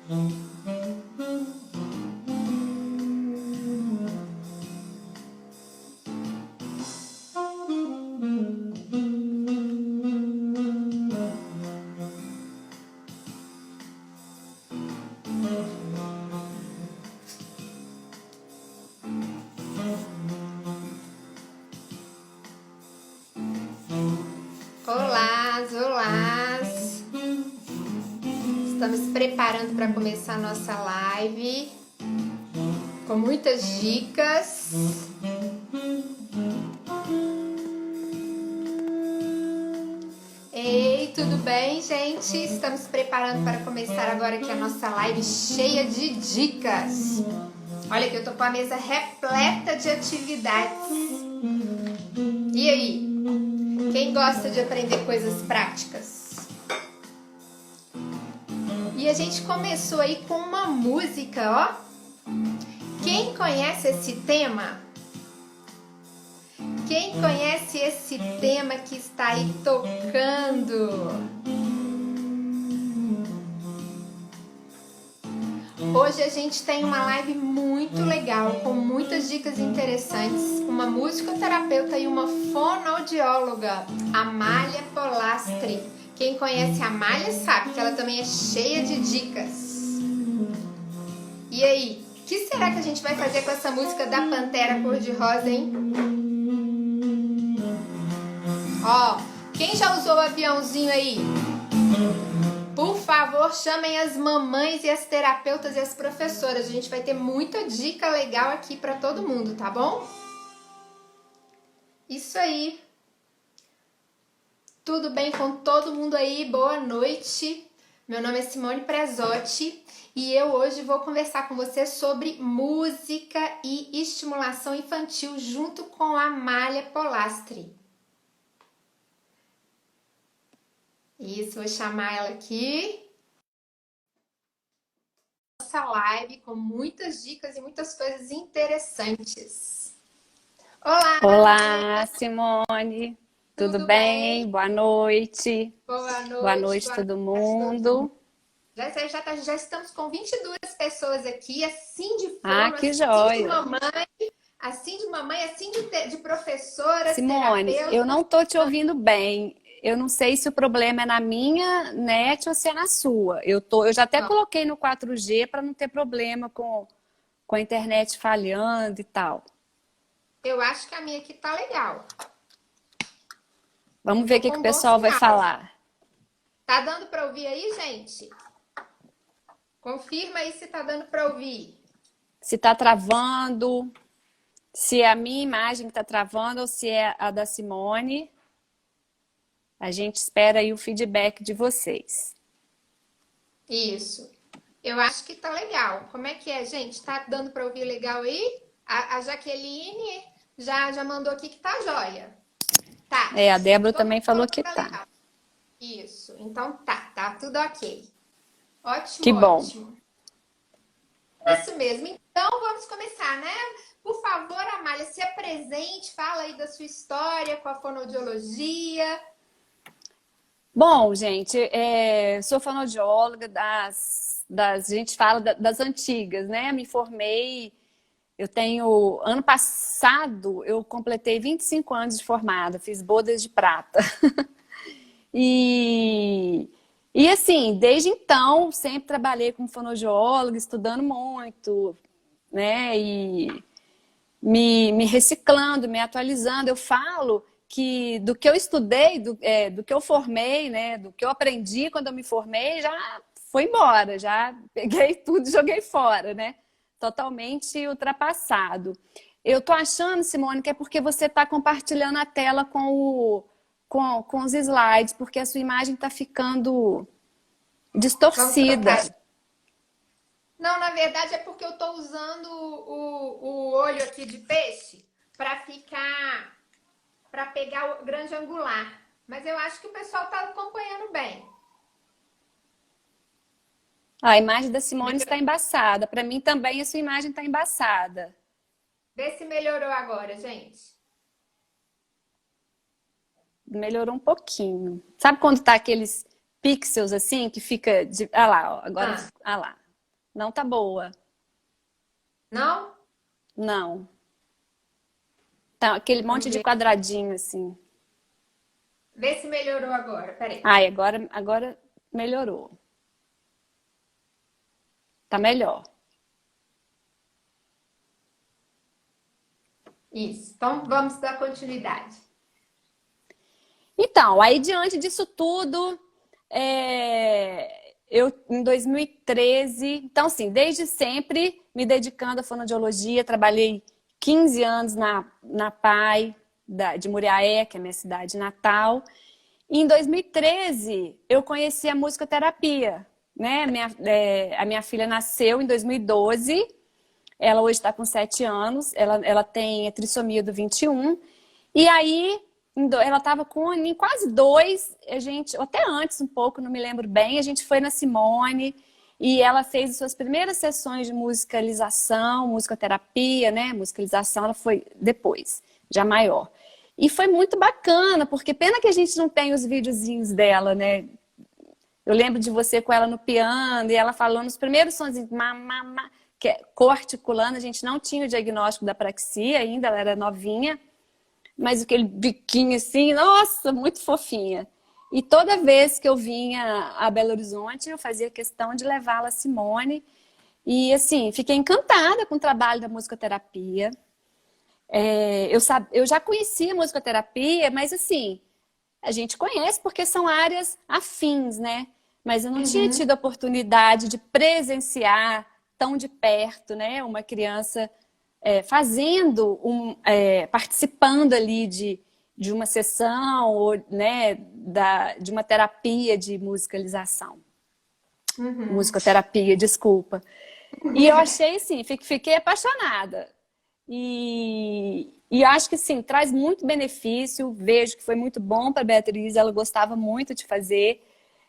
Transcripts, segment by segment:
Olá, olá! Estamos preparando para começar a nossa live com muitas dicas. Ei, tudo bem, gente? Estamos preparando para começar agora aqui a nossa live cheia de dicas. Olha que eu tô com a mesa repleta de atividades. E aí? Quem gosta de aprender coisas práticas? E a gente começou aí com uma música, ó. Quem conhece esse tema? Quem conhece esse tema que está aí tocando? Hoje a gente tem uma live muito legal, com muitas dicas interessantes. Uma musicoterapeuta e uma fonoaudióloga, Amália Polastri. Quem conhece a Amália sabe que ela também é cheia de dicas. E aí, o que será que a gente vai fazer com essa música da Pantera Cor-de-Rosa, hein? Ó, quem já usou o aviãozinho aí? Por favor, chamem as mamães e as terapeutas e as professoras. A gente vai ter muita dica legal aqui para todo mundo, tá bom? Isso aí. Tudo bem com todo mundo aí? Boa noite. Meu nome é Simone Prezotti e eu hoje vou conversar com você sobre música e estimulação infantil junto com a Amália Polastri. Isso, vou chamar ela aqui. Nossa live com muitas dicas e muitas coisas interessantes. Olá! Olá, Simone. Tudo bem? Boa noite. Boa noite. Boa noite, todo mundo. Já estamos com 22 pessoas aqui, assim de fono, Ah, que assim joia. de mamãe, assim de professoras, Simone, terapeutas. eu não tô te ouvindo bem. Eu não sei se o problema é na minha net ou se é na sua. Eu já até coloquei no 4G para não ter problema com a internet falhando e tal. Eu acho que a minha aqui tá legal. Vamos ver o que o pessoal vai falar. Tá dando para ouvir aí, gente? Confirma aí se tá dando para ouvir. Se tá travando, se é a minha imagem que tá travando ou se é a da Simone. A gente espera aí o feedback de vocês. Isso. Eu acho que tá legal. Como é que é, gente? Tá dando para ouvir legal aí? A Jaqueline já mandou aqui que tá jóia. Tá. A Débora também falou que tá. Legal. Isso. Então tá tudo ok. Ótimo, que bom. Ótimo. Isso mesmo. Então vamos começar, né? Por favor, Amália, se apresente, fala aí da sua história com a fonoaudiologia. Bom, gente, sou fonoaudióloga a gente fala das antigas, né? Me formei, ano passado eu completei 25 anos de formada, fiz bodas de prata. E assim, desde então, sempre trabalhei como fonoaudióloga, estudando muito, né? E me reciclando, me atualizando. Eu falo que do que eu estudei, do que eu formei, né, do que eu aprendi quando eu me formei, já foi embora, já peguei tudo e joguei fora, né? Totalmente ultrapassado. Eu tô achando, Simone, que é porque você está compartilhando a tela com os slides, porque a sua imagem está ficando distorcida. Não, na verdade é porque eu tô usando o olho aqui de peixe para pegar o grande angular. Mas eu acho que o pessoal tá acompanhando bem. A imagem da Simone está embaçada. Para mim também a sua imagem está embaçada. Vê se melhorou agora, gente. Melhorou um pouquinho. Sabe quando tá aqueles pixels assim que fica de... Ah lá, ó, agora, ah lá. Não tá boa. Não? Não. Tá aquele Vamos monte de ver. quadradinho assim. Vê se melhorou agora. Peraí. Ai, agora melhorou. Tá melhor. Isso. Então, vamos dar continuidade. Então, aí diante disso tudo, eu em 2013, então assim, desde sempre me dedicando à fonoaudiologia, trabalhei 15 anos na PAI de Muriaé, que é a minha cidade natal. E em 2013, eu conheci a musicoterapia, né? A minha filha nasceu em 2012, ela hoje está com 7 anos, ela tem a trissomia do 21, e aí ela estava com em quase 2, a gente, ou até antes um pouco, não me lembro bem, a gente foi na Simone e ela fez as suas primeiras sessões de musicalização, musicoterapia, né? Musicalização ela foi depois, já maior. E foi muito bacana, porque pena que a gente não tem os videozinhos dela, né? Eu lembro de você com ela no piano e ela falando os primeiros sonzinhos, que é coarticulando, a gente não tinha o diagnóstico da praxia ainda, ela era novinha, mas aquele biquinho assim, nossa, muito fofinha. E toda vez que eu vinha a Belo Horizonte, eu fazia questão de levá-la a Simone. E assim, fiquei encantada com o trabalho da musicoterapia. Eu já conhecia a musicoterapia, mas assim, a gente conhece porque são áreas afins, né? Mas eu não tinha tido a oportunidade de presenciar tão de perto, né? Uma criança fazendo, participando ali de uma sessão, ou, né, de uma terapia de musicalização. Musicoterapia, desculpa. E eu achei, assim, fiquei apaixonada. E acho que, sim, traz muito benefício. Vejo que foi muito bom para a Beatriz, ela gostava muito de fazer.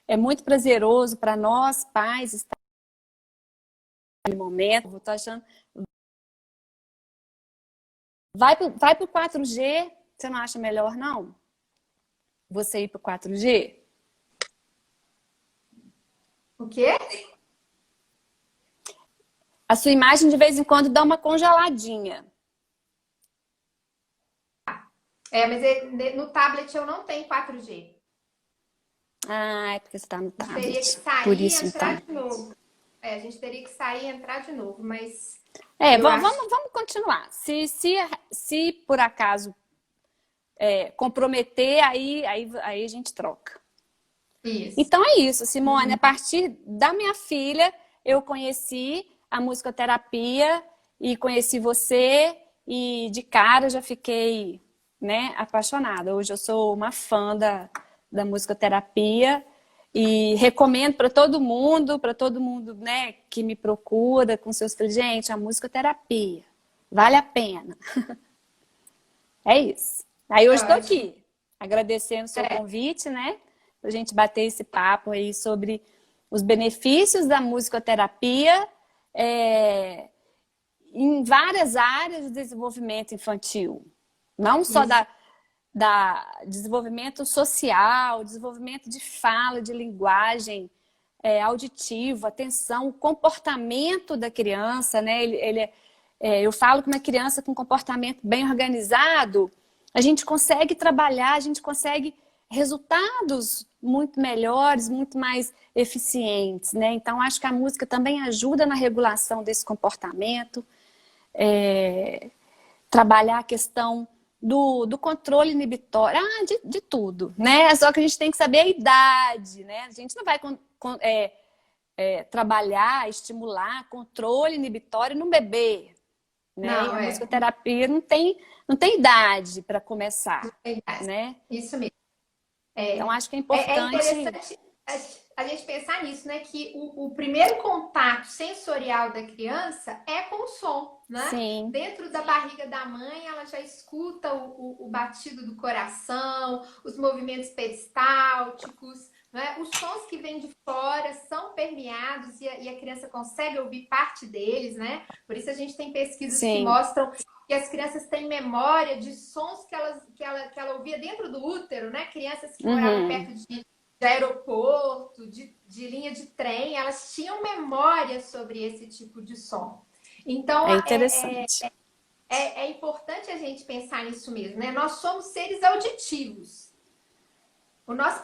É muito prazeroso para nós, pais, estar naquele momento. Eu tô achando... Vai pro 4G, você não acha melhor, não? Você ir pro 4G? O quê? A sua imagem de vez em quando dá uma congeladinha. Mas no tablet eu não tenho 4G. Ah, é porque você está no A gente teria que tablet. Por sair e isso, entrar então. de novo. A gente teria que sair e entrar de novo, mas eu Vamos, acho vamos continuar. Se por acaso comprometer, aí a gente troca. isso. Então é isso, Simone. A partir da minha filha, eu conheci a musicoterapia e conheci você e de cara já fiquei, né, apaixonada. Hoje eu sou uma fã da musicoterapia e recomendo para todo mundo, né, que me procura com seus filhos. Gente, a musicoterapia vale a pena. É isso. Aí hoje estou Ótimo. aqui, agradecendo o seu convite, né? Para a gente bater esse papo aí sobre os benefícios da musicoterapia em várias áreas do desenvolvimento infantil. Não só da desenvolvimento social, desenvolvimento de fala, de linguagem, auditivo, atenção, o comportamento da criança, né? Eu falo que uma criança com comportamento bem organizado, a gente consegue trabalhar, a gente consegue resultados muito melhores, muito mais eficientes, né? Então, acho que a música também ajuda na regulação desse comportamento, trabalhar a questão do controle inibitório, de tudo, né? Só que a gente tem que saber a idade, né? A gente não vai trabalhar, estimular controle inibitório no bebê, né? Não, A musicoterapia não tem idade para começar, né? Isso mesmo. Então, acho que é É importante... interessante a gente pensar nisso, né? Que o primeiro contato sensorial da criança é com o som, né? Sim. Dentro da barriga da mãe, ela já escuta o batido do coração, os movimentos peristálticos, né? Os sons que vêm de fora são permeados e a criança consegue ouvir parte deles, né? Por isso a gente tem pesquisas que mostram que as crianças têm memória de sons que ela ouvia dentro do útero, né? Crianças que moravam perto de aeroporto, de linha de trem, elas tinham memória sobre esse tipo de som. Então, É interessante. é importante a gente pensar nisso mesmo, né? Nós somos seres auditivos. O nosso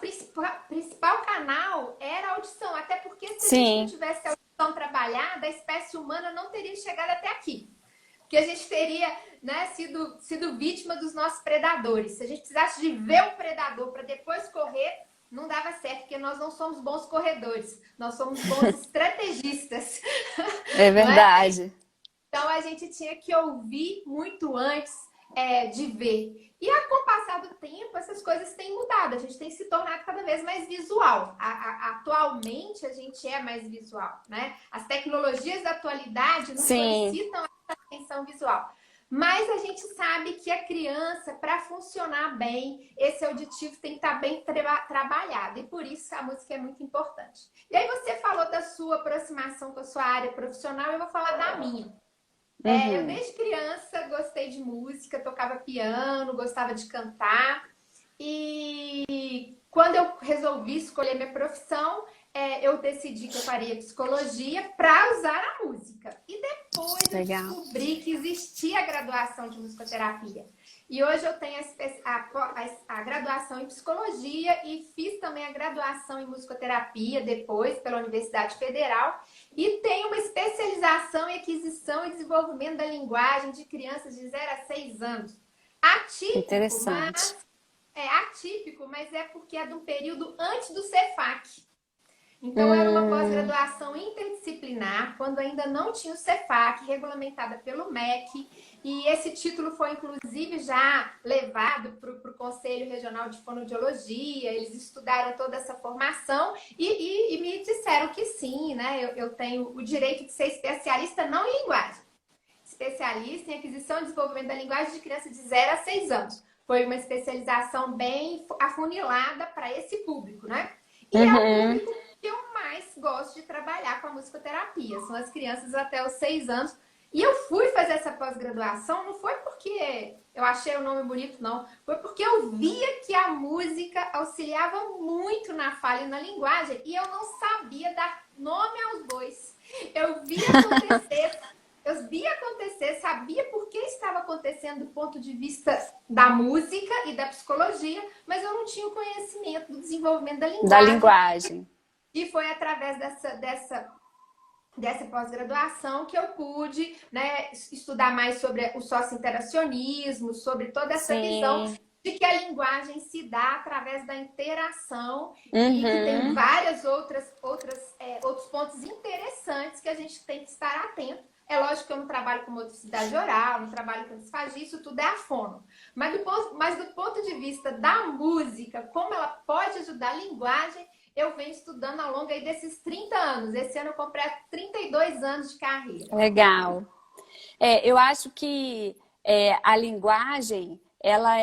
principal canal era a audição, até porque se a gente não Sim, tivesse a audição trabalhada, a espécie humana não teria chegado até aqui. Porque a gente teria, né, sido vítima dos nossos predadores. Se a gente precisasse de ver o predador para depois correr, não dava certo, porque nós não somos bons corredores, nós somos bons estrategistas, é não é? verdade. Então a gente tinha que ouvir muito antes de ver. E com o passar do tempo, essas coisas têm mudado. A gente tem se tornado cada vez mais visual. Atualmente a gente é mais visual, né? As tecnologias da atualidade nos Sim, solicitam essa atenção visual. Mas a gente sabe que a criança, para funcionar bem, esse auditivo tem que estar bem trabalhado. E por isso a música é muito importante. E aí você falou da sua aproximação com a sua área profissional, eu vou falar da minha. Eu uhum, desde criança gostei de música, tocava piano, gostava de cantar. E quando eu resolvi escolher minha profissão, eu decidi que eu faria psicologia para usar a música. E depois eu legal. descobri que existia a graduação de musicoterapia. E hoje eu tenho a graduação em psicologia e fiz também a graduação em musicoterapia depois pela Universidade Federal. E tenho uma especialização em aquisição e desenvolvimento da linguagem de crianças de 0 a 6 anos. Atípico, Interessante. mas é porque é de um período antes do Cefac. Então, era uma Hum, pós-graduação interdisciplinar, quando ainda não tinha o Cefac, regulamentada pelo MEC, e esse título foi, inclusive, já levado para o Conselho Regional de Fonoaudiologia, eles estudaram toda essa formação e me disseram que sim, né? Eu tenho o direito de ser especialista não em linguagem, especialista em aquisição e desenvolvimento da linguagem de crianças de 0 a 6 anos. Foi uma especialização bem afunilada para esse público, né? E é o uhum, público que eu mais gosto de trabalhar com a musicoterapia. São as crianças até os 6 anos. E eu fui fazer essa pós-graduação, não foi porque eu achei o nome bonito, não. Foi porque eu via que a música auxiliava muito na fala e na linguagem. E eu não sabia dar nome aos bois. Eu via acontecer, sabia por que estava acontecendo do ponto de vista da música e da psicologia, mas eu não tinha o conhecimento do desenvolvimento da da linguagem. linguagem. E foi através dessa pós-graduação que eu pude, né, estudar mais sobre o sociointeracionismo, sobre toda essa visão Sim, de que a linguagem se dá através da interação e que tem uhum, outros pontos interessantes que a gente tem que estar atento. É lógico que eu não trabalho com motricidade oral, não trabalho com disfagia, isso tudo é a fono. Mas do ponto de vista da música, como ela pode ajudar a linguagem, eu venho estudando ao longo aí desses 30 anos. Esse ano eu completo 32 anos de carreira. legal. Eu acho que a linguagem, ela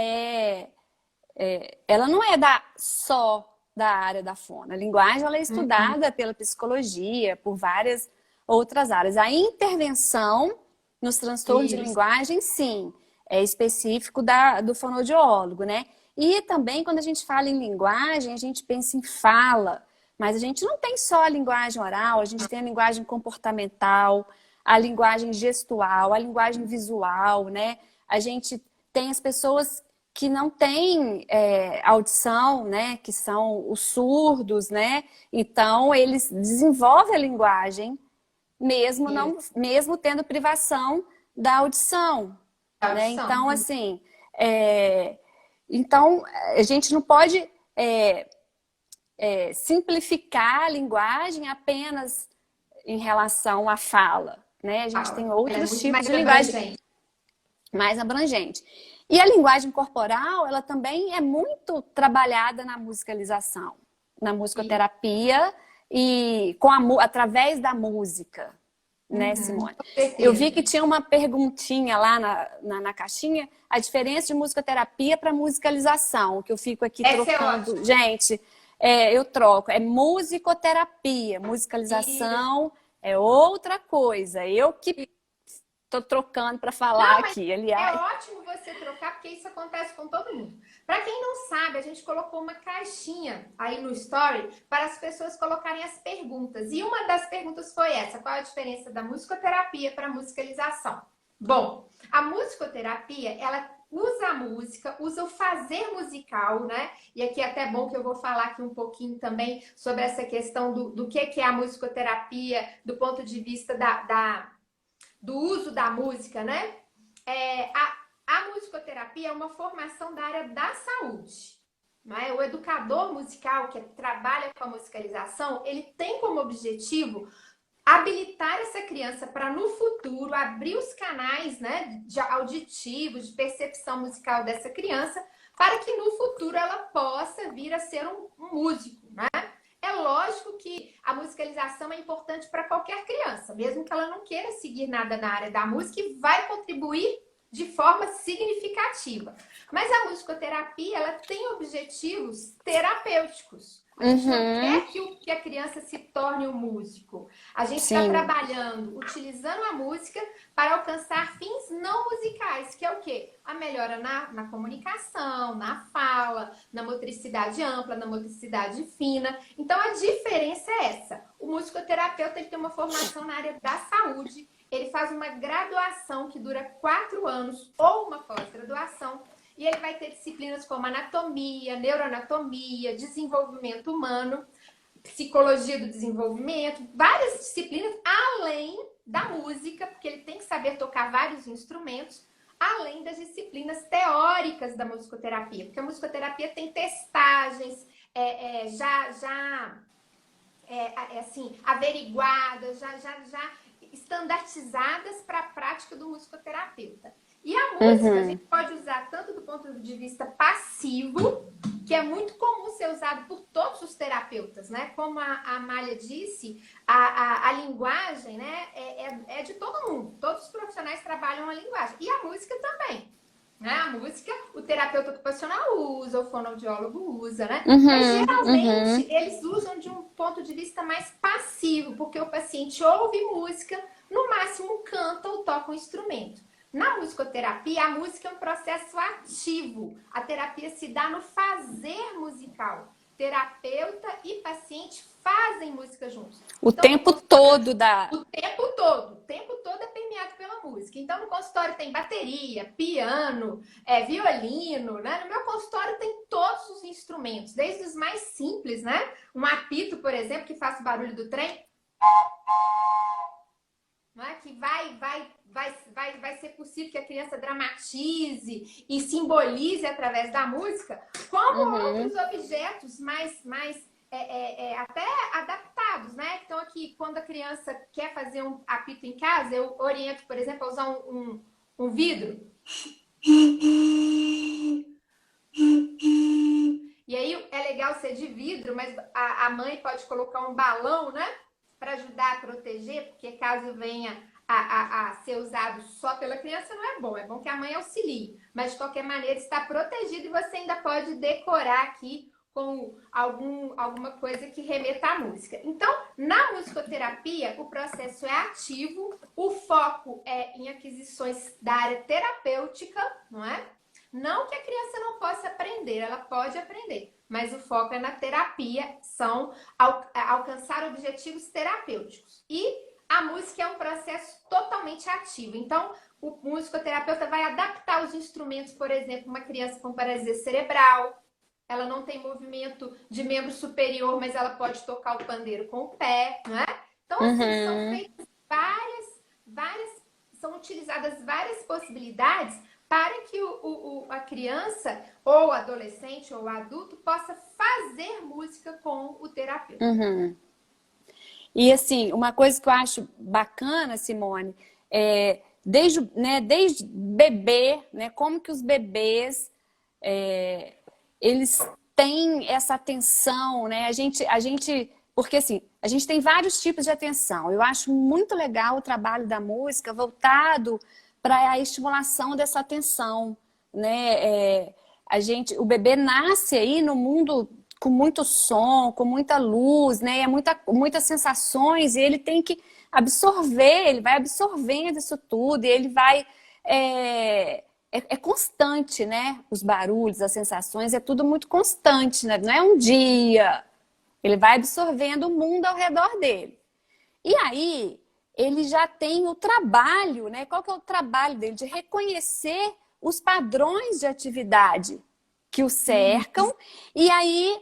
não é só da área da fono. A linguagem ela é Uhum. estudada pela psicologia, por várias outras áreas. A intervenção nos transtornos de Isso. linguagem, sim, é específico do fonoaudiólogo, né? E também, quando a gente fala em linguagem, a gente pensa em fala, mas a gente não tem só a linguagem oral, a gente tem a linguagem comportamental, a linguagem gestual, a linguagem visual, né? A gente tem as pessoas que não têm audição, né? Que são os surdos, né? Então, eles desenvolvem a linguagem mesmo Isso. não, mesmo tendo privação da audição, né? Audição. Então, assim, é, então a gente não pode simplificar a linguagem apenas em relação à fala, né? A gente Fala. tem Ela é outros muito tipos mais de linguagem abrangente. mais abrangente. E a linguagem corporal, ela também é muito trabalhada na musicalização, na Isso. musicoterapia e através da música, né, Uhum. Simone? Com Eu vi certeza. que tinha uma perguntinha lá na caixinha, a diferença de musicoterapia para musicalização, que eu fico aqui Essa é trocando. ótima. Gente, eu troco, é musicoterapia, Isso. musicalização é outra coisa. Eu que tô trocando para falar Não, mas aqui, é aliás. ótimo você trocar, porque isso acontece com todo mundo. Para quem não sabe, a gente colocou uma caixinha aí no Story para as pessoas colocarem as perguntas. E uma das perguntas foi essa: qual a diferença da musicoterapia para a musicalização? Bom, a musicoterapia, ela usa a música, usa o fazer musical, né? E aqui é até bom que eu vou falar aqui um pouquinho também sobre essa questão do que é a musicoterapia, do ponto de vista do uso da música, né? A musicoterapia é uma formação da área da saúde. Não é? O educador musical que trabalha com a musicalização, ele tem como objetivo habilitar essa criança para no futuro abrir os canais, né, de auditivos, de percepção musical dessa criança, para que no futuro ela possa vir a ser um músico, né? É lógico que a musicalização é importante para qualquer criança, mesmo que ela não queira seguir nada na área da música, e vai contribuir de forma significativa. Mas a musicoterapia, ela tem objetivos terapêuticos. A gente não quer que a criança se torne um músico. A gente está trabalhando, utilizando a música para alcançar fins não musicais, que é o quê? A melhora na comunicação, na fala, na motricidade ampla, na motricidade fina. Então, a diferença é essa. O musicoterapeuta, ele tem uma formação na área da saúde, ele faz uma graduação que dura 4 anos ou uma pós-graduação, e ele vai ter disciplinas como anatomia, neuroanatomia, desenvolvimento humano, psicologia do desenvolvimento, várias disciplinas, além da música, porque ele tem que saber tocar vários instrumentos, além das disciplinas teóricas da musicoterapia, porque a musicoterapia tem testagens assim, averiguadas, já estandartizadas para a prática do musicoterapeuta. E a música a gente pode usar tanto do ponto de vista passivo, que é muito comum ser usado por todos os terapeutas, né? Como a Amália disse, a linguagem, né, é de todo mundo. Todos os profissionais trabalham a linguagem. E a música também. Né? A música, o terapeuta ocupacional usa, o fonoaudiólogo usa, né? Mas geralmente eles usam de um ponto de vista mais passivo, porque o paciente ouve música, no máximo canta ou toca um instrumento. Na musicoterapia, a música é um processo ativo. A terapia se dá no fazer musical. Terapeuta e paciente fazem música juntos. O tempo todo da... O tempo todo. O tempo todo é permeado pela música. Então, no consultório tem bateria, piano, violino, né? No meu consultório tem todos os instrumentos, desde os mais simples, né? Um apito, por exemplo, que faz o barulho do trem. Não é? Que vai ser possível que a criança dramatize e simbolize através da música, como outros objetos mais até adaptados, né? Então, aqui, quando a criança quer fazer um apito em casa, eu oriento, por exemplo, a usar um vidro. E aí é legal ser de vidro, mas a mãe pode colocar um balão, né? Para ajudar a proteger, porque caso venha a ser usado só pela criança, não é bom. É bom que a mãe auxilie. Mas, de qualquer maneira, está protegido e você ainda pode decorar aqui com alguma coisa que remeta à música. Então, na musicoterapia, o processo é ativo, o foco é em aquisições da área terapêutica, não é? Não que a criança não possa aprender, ela pode aprender, mas o foco é na terapia, são alcançar objetivos terapêuticos. E a música é um processo totalmente ativo. Então, o musicoterapeuta vai adaptar os instrumentos, por exemplo, uma criança com paralisia cerebral, ela não tem movimento de membro superior, mas ela pode tocar o pandeiro com o pé, não é? Então, assim, são feitas são utilizadas várias possibilidades para que a criança, ou adolescente, ou adulto, possa fazer música com o terapeuta. E assim, uma coisa que eu acho bacana, Simone, desde bebê, né, como que os bebês, eles têm essa atenção, né? Porque assim, a gente tem vários tipos de atenção. Eu acho muito legal o trabalho da música voltado para a estimulação dessa atenção, né? O bebê nasce aí no mundo com muito som, com muita luz, né? Muitas sensações, e ele tem que absorver, ele vai absorvendo isso tudo, e ele vai é constante, né? Os barulhos, as sensações, é tudo muito constante, né? Não é um dia. Ele vai absorvendo o mundo ao redor dele. E aí, ele já tem o trabalho, né? Qual que é o trabalho dele? De reconhecer os padrões de atividade que o cercam. E aí,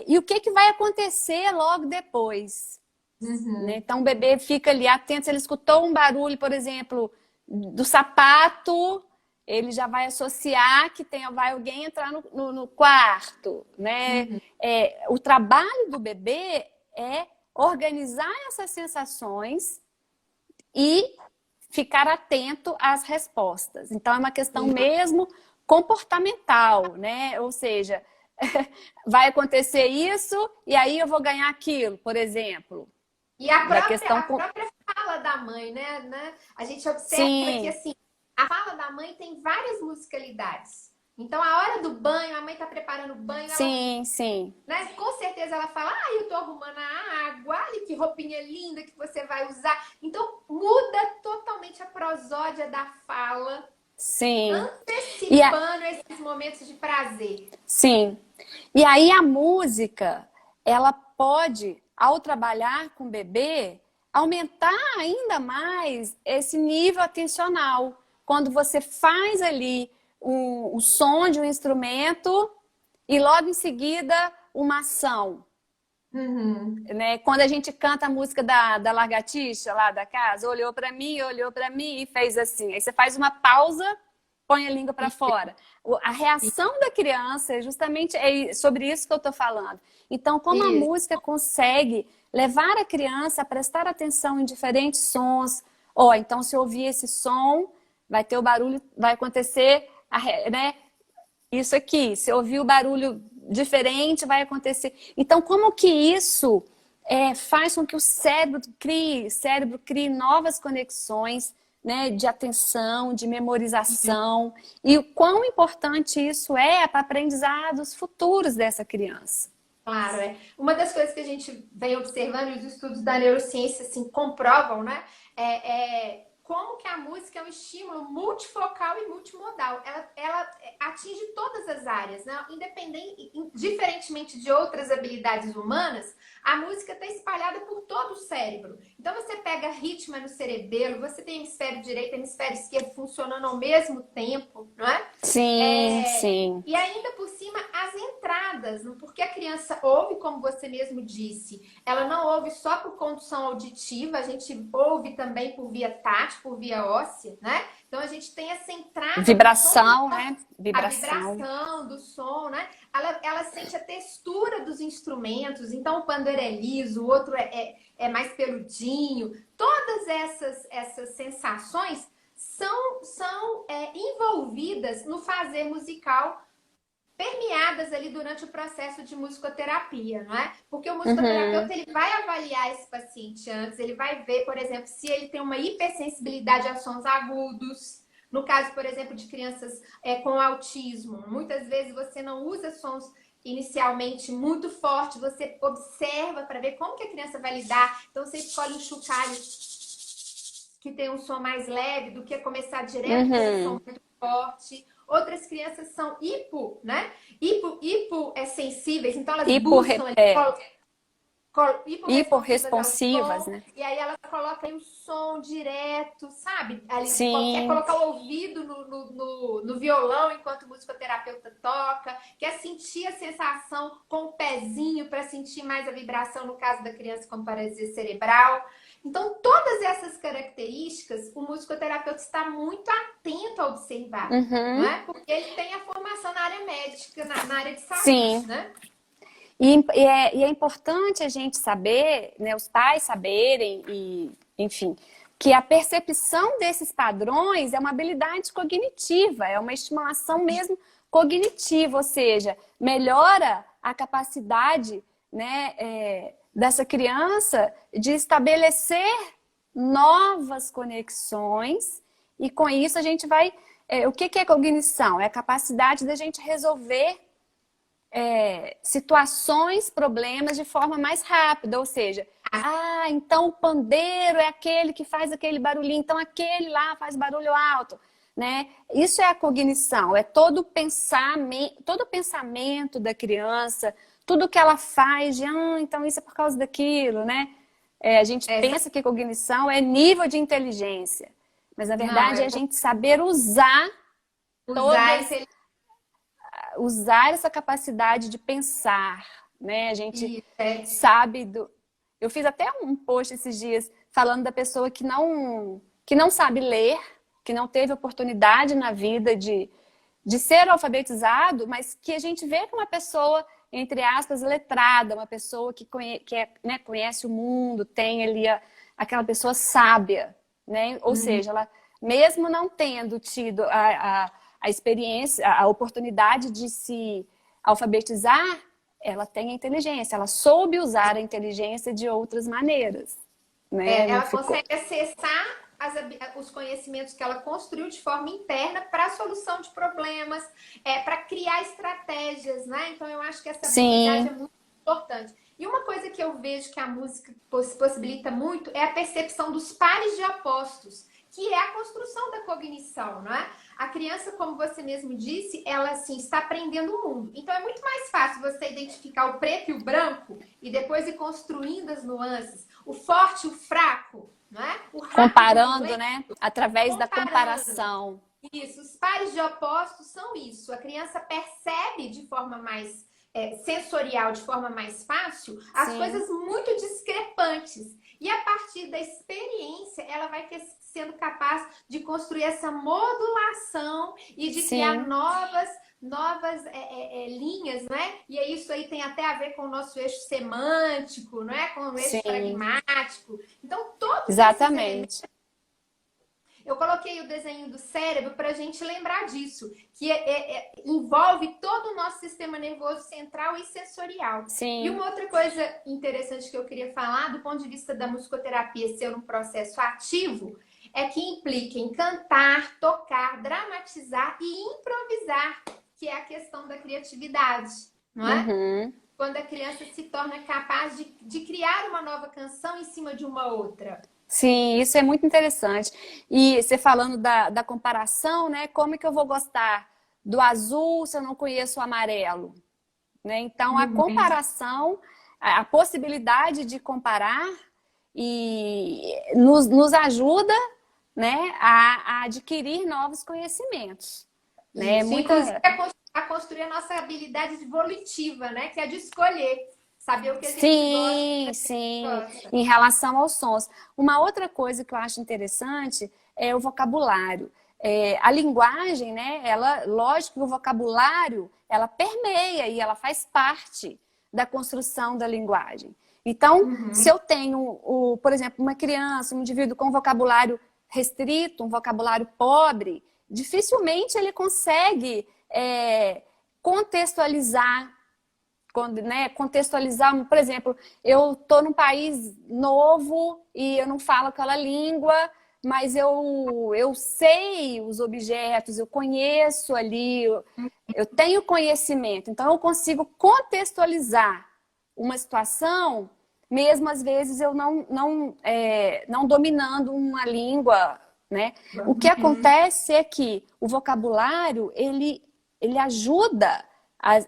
e o que vai acontecer logo depois? Né? Então, o bebê fica ali atento. Se ele escutou um barulho, por exemplo, do sapato, ele já vai associar que vai alguém entrar no quarto, né? O trabalho do bebê é organizar essas sensações e ficar atento às respostas. Então, é uma questão mesmo comportamental, né? Ou seja, vai acontecer isso e aí eu vou ganhar aquilo, por exemplo. E a própria fala da mãe, né? A gente observa que, assim, a fala da mãe tem várias musicalidades. Então, a hora do banho, a mãe tá preparando o banho. Sim. Né? Com certeza ela fala, eu tô arrumando a água, olha que roupinha linda que você vai usar. Então, muda totalmente a prosódia da fala. Sim. Antecipando esses momentos de prazer. Sim. E aí a música, ela pode, ao trabalhar com o bebê, aumentar ainda mais esse nível atencional. Quando você faz ali o som de um instrumento e logo em seguida uma ação. Né? Quando a gente canta a música da lagartixa lá da casa, olhou para mim e fez assim. Aí você faz uma pausa, põe a língua para fora. A reação da criança é justamente sobre isso que eu estou falando. Então, como a música consegue levar a criança a prestar atenção em diferentes sons. Então se eu ouvir esse som, vai ter o barulho, vai acontecer, né? Isso aqui. Se eu ouvir o barulho diferente, vai acontecer. Então, como que isso faz com que o cérebro crie novas conexões, né, de atenção, de memorização, e o quão importante isso é para aprendizados futuros dessa criança. Claro, uma das coisas que a gente vem observando, e os estudos da neurociência assim, comprovam, né, como que a música é um estímulo multifocal e multimodal. Ela atinge todas as áreas, né? Diferentemente de outras habilidades humanas, a música está espalhada por todo o cérebro. Então você pega ritmo no cerebelo, você tem hemisfério direito e hemisfério esquerdo funcionando ao mesmo tempo, não é? Sim. E ainda por cima, as entradas, porque a criança ouve, como você mesmo disse, ela não ouve só por condução auditiva, a gente ouve também por via tátil, por via óssea, né? Então a gente tem essa entrada... Vibração, som, né? A vibração do som, né? Ela sente a textura dos instrumentos, então o pandeiro é liso, o outro é mais peludinho. Todas essas sensações são envolvidas no fazer musical, permeadas ali durante o processo de musicoterapia, não é? Porque o musicoterapeuta ele vai avaliar esse paciente antes, ele vai ver, por exemplo, se ele tem uma hipersensibilidade a sons agudos. No caso, por exemplo, de crianças com autismo, muitas vezes você não usa sons inicialmente muito fortes, você observa para ver como que a criança vai lidar. Então, você escolhe um chocalho que tem um som mais leve do que começar direto com um som muito forte. Outras crianças são sensíveis, então elas buscam hiporresponsivas, né? E aí ela coloca aí o som direto, sabe? Ali, Sim. Quer colocar o ouvido no violão enquanto o musicoterapeuta toca, quer sentir a sensação com o pezinho para sentir mais a vibração, no caso da criança com paralisia cerebral. Então, todas essas características, o musicoterapeuta está muito atento a observar, não é? Porque ele tem a formação na área médica, na área de saúde, né? E é importante a gente saber, né, os pais saberem, enfim, que a percepção desses padrões é uma habilidade cognitiva, é uma estimulação mesmo cognitiva, ou seja, melhora a capacidade, né, dessa criança de estabelecer novas conexões, e com isso a gente vai... o que é cognição? É a capacidade da gente resolver situações, problemas de forma mais rápida, ou seja, então o pandeiro é aquele que faz aquele barulhinho, então aquele lá faz barulho alto. né? Isso é a cognição, é todo o pensamento da criança, tudo que ela faz de, então isso é por causa daquilo, né? A gente pensa que cognição é nível de inteligência, mas na verdade é a gente saber usar essa capacidade de pensar, né? A gente sabe Eu fiz até um post esses dias falando da pessoa que não sabe ler, que não teve oportunidade na vida de ser alfabetizado, mas que a gente vê que uma pessoa, entre aspas, letrada, uma pessoa que né, conhece o mundo, tem ali aquela pessoa sábia, né? Ou seja, ela mesmo não tendo tido a experiência, a oportunidade de se alfabetizar, ela tem a inteligência, ela soube usar a inteligência de outras maneiras. Né? Ela consegue acessar os conhecimentos que ela construiu de forma interna para a solução de problemas, para criar estratégias, né? Então eu acho que essa habilidade é muito importante. E uma coisa que eu vejo que a música possibilita muito é a percepção dos pares de opostos, que é a construção da cognição, não é? A criança, como você mesmo disse, ela assim, está aprendendo o mundo. Então é muito mais fácil você identificar o preto e o branco e depois ir construindo as nuances, o forte e o fraco, não é? Comparando, né? Através da comparação. Isso, os pares de opostos são isso. A criança percebe de forma mais sensorial, de forma mais fácil, as coisas muito discrepantes. E a partir da experiência, ela vai sendo capaz de construir essa modulação e de criar novas linhas, né? E isso aí tem até a ver com o nosso eixo semântico, não é? Com o eixo pragmático. Então, todos Exatamente. Eu coloquei o desenho do cérebro para a gente lembrar disso, que envolve todo o nosso sistema nervoso central e sensorial. Sim. E uma outra coisa interessante que eu queria falar, do ponto de vista da musicoterapia ser um processo ativo, é que implica em cantar, tocar, dramatizar e improvisar, que é a questão da criatividade, não é? Quando a criança se torna capaz de criar uma nova canção em cima de uma outra. Sim, isso é muito interessante. E você falando da comparação, né? Como é que eu vou gostar do azul se eu não conheço o amarelo? Né? Então, a comparação, a possibilidade de comparar nos ajuda, né, a adquirir novos conhecimentos. Né? Inclusive, a construir a nossa habilidade volitiva, né? Que é de escolher. Saber o que a gente gosta. Sim. Em relação aos sons. Uma outra coisa que eu acho interessante é o vocabulário. A linguagem, né? Lógico que o vocabulário, ela permeia e ela faz parte da construção da linguagem. Então, se eu tenho, por exemplo, uma criança, um indivíduo com vocabulário restrito, um vocabulário pobre, dificilmente ele consegue contextualizar, né, contextualizar, por exemplo, eu estou num país novo e eu não falo aquela língua, mas eu sei os objetos, eu conheço ali, eu tenho conhecimento, então eu consigo contextualizar uma situação, mesmo às vezes eu não dominando uma língua, né? O que acontece é que o vocabulário, ele ajuda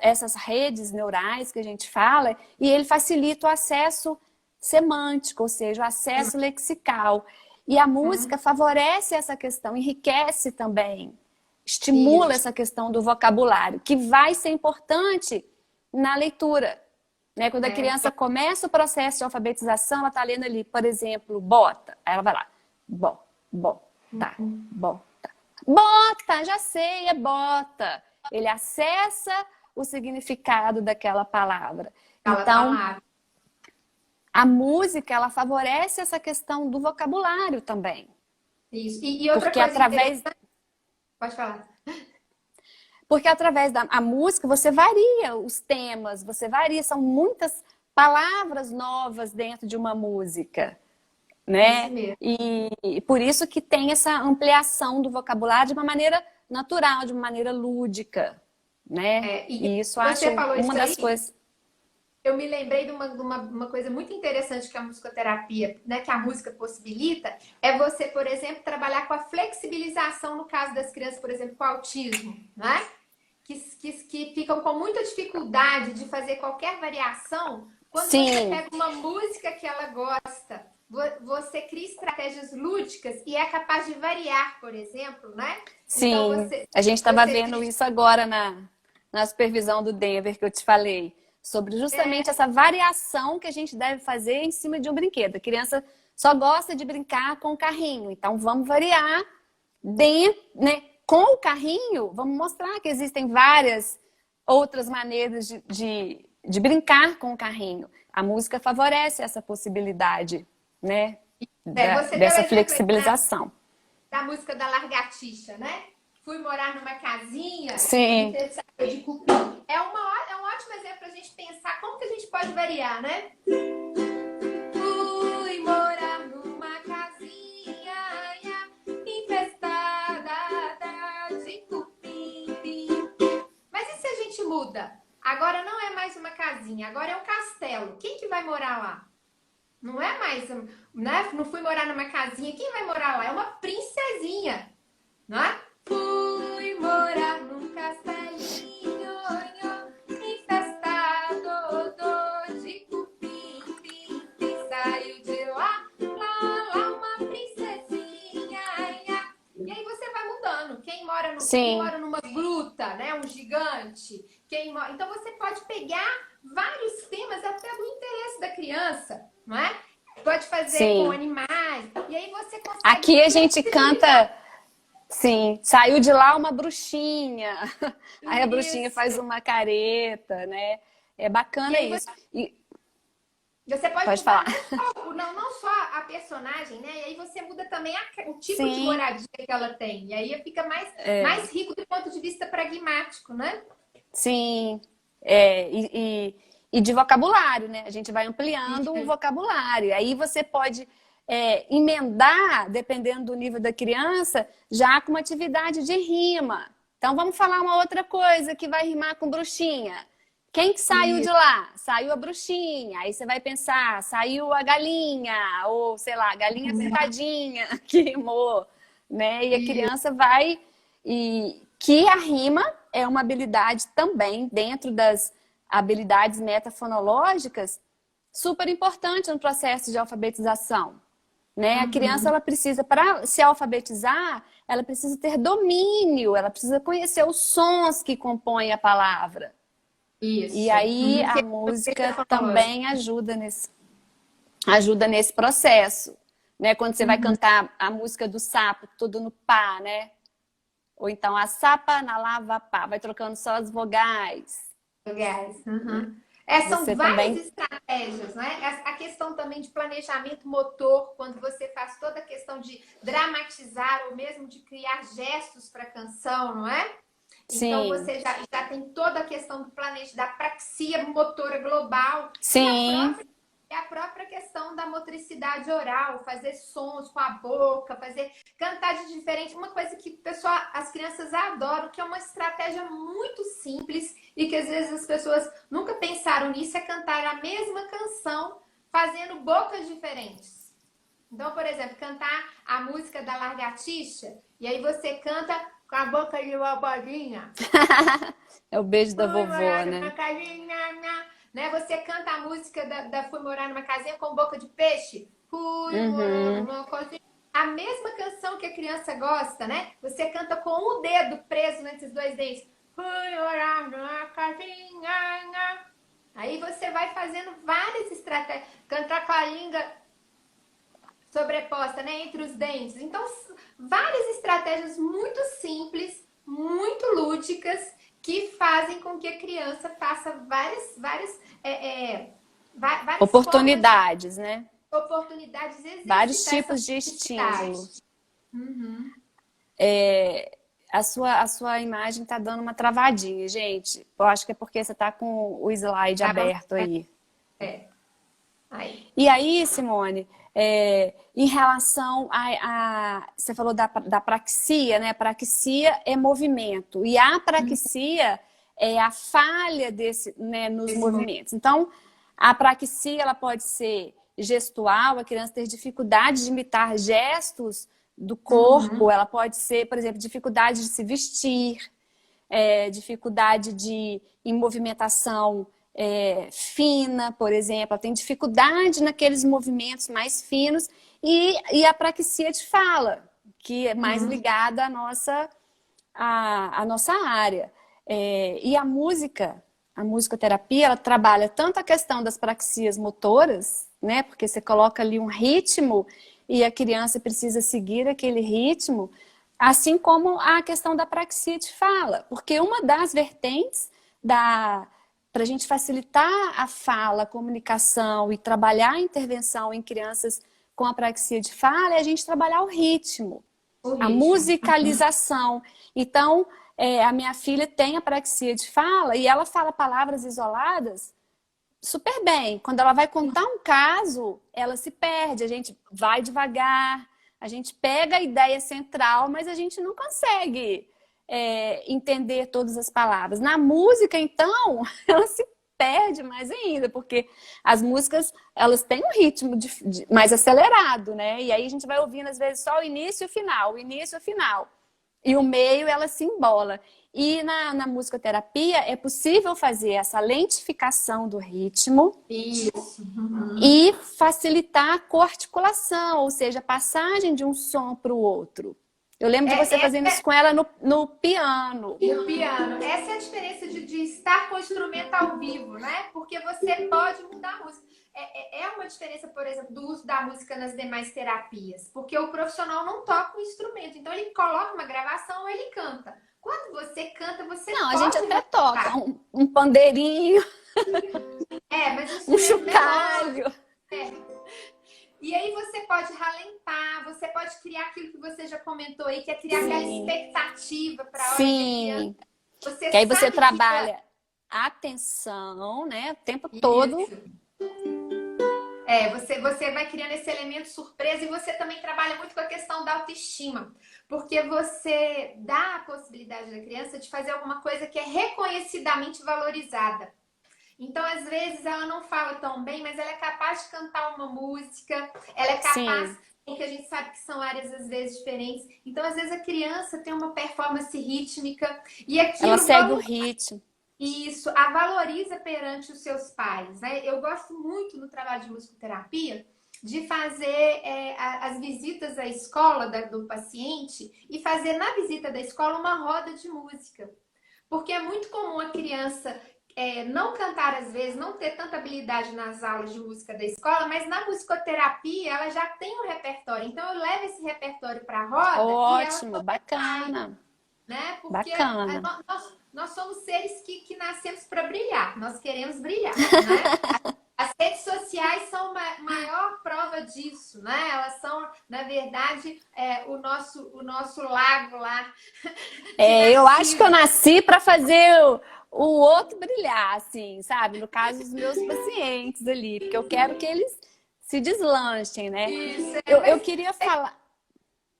essas redes neurais que a gente fala, e ele facilita o acesso semântico, ou seja, o acesso lexical. E a música favorece essa questão, enriquece também, estimula essa questão do vocabulário, que vai ser importante na leitura. Né? Quando a criança começa o processo de alfabetização, ela está lendo ali, por exemplo, bota. Aí ela vai lá, bota. Bota, já sei, é bota. Ele acessa o significado daquela palavra. Então, a música, ela favorece essa questão do vocabulário também. Isso. E outra porque coisa através... Pode falar. Porque através da música você varia os temas, você varia, são muitas palavras novas dentro de uma música. Né? E por isso que tem essa ampliação do vocabulário de uma maneira natural, de uma maneira lúdica. Né? E isso acho uma das coisas. eu me lembrei de uma coisa muito interessante que a musicoterapia, né, que a música possibilita, é você, por exemplo, trabalhar com a flexibilização no caso das crianças, por exemplo, com autismo, né? Que ficam com muita dificuldade de fazer qualquer variação. Quando você Sim, pega uma música que ela gosta, você cria estratégias lúdicas e é capaz de variar, por exemplo, né? Então sim. A gente estava vendo isso agora na supervisão do Denver que eu te falei, sobre justamente essa variação que a gente deve fazer em cima de um brinquedo. A criança só gosta de brincar com o carrinho, então vamos variar dentro, né? Com o carrinho, vamos mostrar que existem várias outras maneiras de brincar com o carrinho. A música favorece essa possibilidade, né? Você deu Dessa exemplo flexibilização. da música da Largatixa, né? Fui morar numa casinha de Sim, tecido de cupim. É um ótimo exemplo para a gente pensar como que a gente pode variar, né? Fui morar numa casinha infestada de cupim. Mas e se a gente muda? Agora não é mais uma casinha, agora é um castelo. Quem que vai morar lá? Não é mais, né? Não fui morar numa casinha. Quem vai morar lá? É uma princesinha, não é? Fui morar num castelinho infestado de cupim. Saiu de lá, uma princesinha. E aí você vai mudando. Quem mora numa gruta, né? Um gigante. Então você pode pegar vários temas até do interesse da criança, não é? Pode fazer com animais. E aí você consegue. Aqui a gente canta. Sim, saiu de lá uma bruxinha. Aí a bruxinha faz uma careta, né? É bacana isso. Você pode falar. Não só a personagem, né? E aí você muda também o tipo de moradia que ela tem. E aí fica mais rico do ponto de vista pragmático, né? Sim. E de vocabulário, né? A gente vai ampliando o vocabulário. Aí você pode emendar, dependendo do nível da criança, já com uma atividade de rima. Então vamos falar uma outra coisa que vai rimar com bruxinha. Quem que saiu de lá? Saiu a bruxinha. Aí você vai pensar, saiu a galinha, ou sei lá, a galinha pintadinha que rimou, né? E a criança vai. E que a rima é uma habilidade também, dentro das habilidades metafonológicas, super importante no processo de alfabetização. Né? A criança, ela precisa, para se alfabetizar, ela precisa ter domínio, ela precisa conhecer os sons que compõem a palavra. Isso. E aí a música também ajuda nesse processo. Né? Quando você vai cantar a música do sapo, tudo no pá, né? Ou então a sapa na lava pá, vai trocando só as vogais. São várias estratégias, né? A questão também de planejamento motor, quando você faz toda a questão de dramatizar ou mesmo de criar gestos para a canção, não é? Sim. Então você já tem toda a questão da praxia motora global. Sim. E a própria questão da motricidade oral, fazer sons com a boca, cantar de diferente. Uma coisa que as crianças adoram, que é uma estratégia muito simples e que às vezes as pessoas nunca pensaram nisso, é cantar a mesma canção fazendo bocas diferentes. Então, por exemplo, cantar a música da Largatixa e aí você canta com a boca de vovozinha. É o beijo da vovó, né? Né? Você canta a música da Fui Morar Numa Casinha com boca de peixe. Fui morar numa casinha. A mesma canção que a criança gosta, né? Você canta com um dedo preso nesses dois dentes. Fui morar numa casinha. Aí você vai fazendo várias estratégias. Cantar com a língua sobreposta, né? Entre os dentes. Então, várias estratégias muito simples, muito lúdicas, que fazem com que a criança faça várias oportunidades, né? Oportunidades, vários tipos de estímulo. A sua imagem tá dando uma travadinha, gente. Eu acho que é porque você tá com o slide aberto aí. Aí. E aí, Simone, em relação você falou da praxia, né? A praxia é movimento. E a praxia é a falha nos movimentos. Então, A apraxia, ela pode ser gestual, a criança ter dificuldade de imitar gestos do corpo, ela pode ser, por exemplo, dificuldade de se vestir, dificuldade em movimentação fina, por exemplo, ela tem dificuldade naqueles movimentos mais finos, e a apraxia de fala, que é mais ligada à nossa área. E a musicoterapia, ela trabalha tanto a questão das praxias motoras, né? Porque você coloca ali um ritmo e a criança precisa seguir aquele ritmo, assim como a questão da praxia de fala. Porque uma das vertentes para a gente facilitar a fala, a comunicação e trabalhar a intervenção em crianças com apraxia de fala é a gente trabalhar o ritmo. A musicalização. Então, a minha filha tem apraxia de fala e ela fala palavras isoladas super bem. Quando ela vai contar um caso, ela se perde. A gente vai devagar, a gente pega a ideia central, mas a gente não consegue entender todas as palavras. Na música, então, ela se perde mais ainda, porque as músicas, elas têm um ritmo mais acelerado, né? E aí a gente vai ouvindo, às vezes, só o início e o início e o final. E o meio, ela se embola. E na musicoterapia, é possível fazer essa lentificação do ritmo. Isso. E facilitar a coarticulação, ou seja, a passagem de um som para o outro. Eu lembro de você fazendo isso com ela no piano. No piano. Essa é a diferença de estar com o instrumento ao vivo, né? Porque você pode mudar a música. É uma diferença, por exemplo, do uso da música nas demais terapias. Porque o profissional não toca o instrumento. Então, ele coloca uma gravação ou ele canta. Quando você canta, você não, pode... a gente até toca um pandeirinho, mas um chocalho. E aí você pode ralentar, você pode criar aquilo que você já comentou aí, que é criar aquela expectativa para a hora Sim. Que aí você trabalha a atenção, né, o tempo todo. Você vai criando esse elemento surpresa e você também trabalha muito com a questão da autoestima. Porque você dá a possibilidade da criança de fazer alguma coisa que é reconhecidamente valorizada. Então, às vezes, ela não fala tão bem, mas ela é capaz de cantar uma música, ela é capaz, que a gente sabe que são áreas, às vezes, diferentes. Então, às vezes, a criança tem uma performance rítmica e aquilo... Ela segue o ritmo. Isso, a valoriza perante os seus pais, né? Eu gosto muito no trabalho de musicoterapia de fazer as visitas à escola do paciente e fazer na visita da escola uma roda de música. Porque é muito comum a criança não cantar às vezes, não ter tanta habilidade nas aulas de música da escola, mas na musicoterapia ela já tem um repertório. Então eu levo esse repertório para a roda. Ótimo, e ela bacana. Né? Porque bacana. Nós somos seres que nascemos para brilhar, nós queremos brilhar, né? As redes sociais são a maior prova disso, né? Elas são, na verdade, o nosso lago lá. Eu acho que eu nasci para fazer o outro brilhar, assim, sabe? No caso, os meus pacientes ali, porque eu quero que eles se deslanchem, né? Isso, eu queria falar...